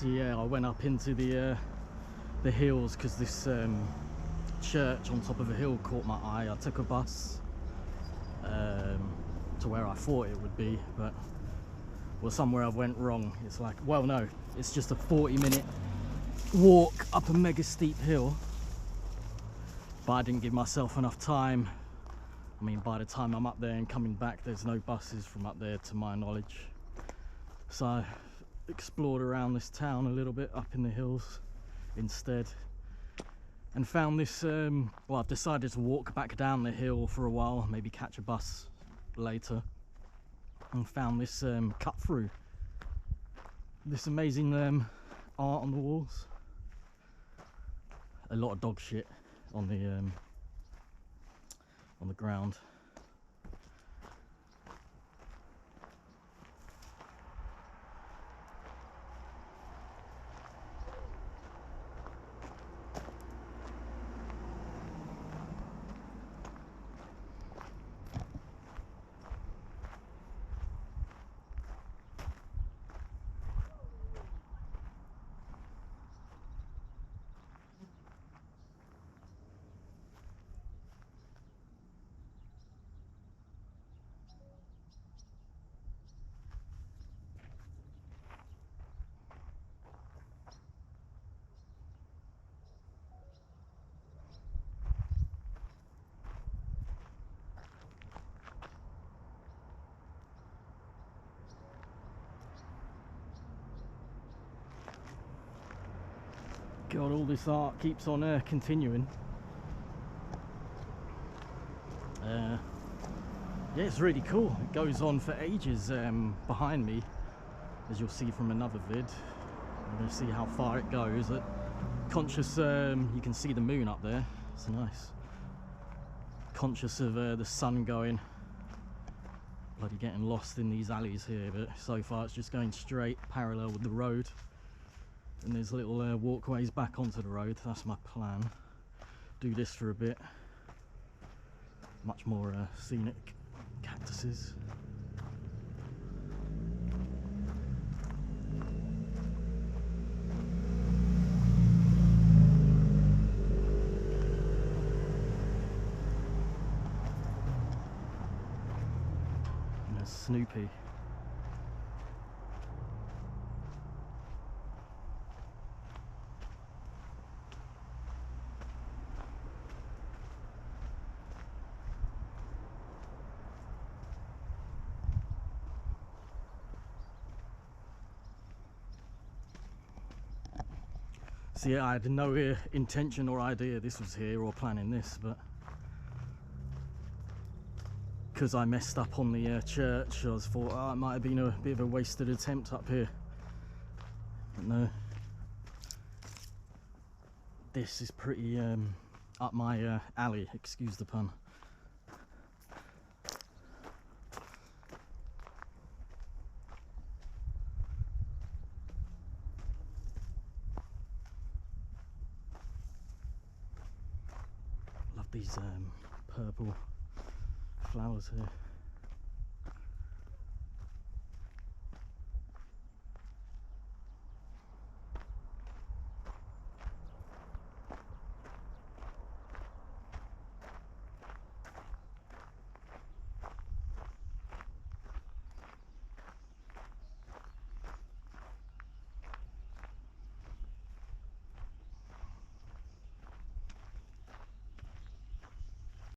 So yeah, I went up into the hills because this church on top of a hill caught my eye. I took a bus to where I thought it would be, but well, somewhere I went wrong. It's like, well, no, it's just a 40-minute walk up a mega steep hill, but I didn't give myself enough time. I mean, by the time I'm up there and coming back, there's no buses from up there to my knowledge. So I explored around this town a little bit up in the hills instead, and found this well, I've decided to walk back down the hill for a while, maybe catch a bus later, and found this cut through, this amazing art on the walls. A lot of dog shit on the ground. God, all this art keeps on continuing. Yeah, it's really cool. It goes on for ages behind me, as you'll see from another vid. I'm going to see how far it goes. Conscious, you can see the moon up there. It's nice. Conscious of the sun going. Bloody getting lost in these alleys here, but so far it's just going straight parallel with the road. And there's little walkways back onto the road. That's my plan. Do this for a bit. Much more scenic cactuses. And there's Snoopy. So yeah, I had no intention or idea this was here or planning this, but because I messed up on the church, I was thought, oh, it might have been a bit of a wasted attempt up here. But no, this is pretty up my alley, excuse the pun. Love these purple flowers here.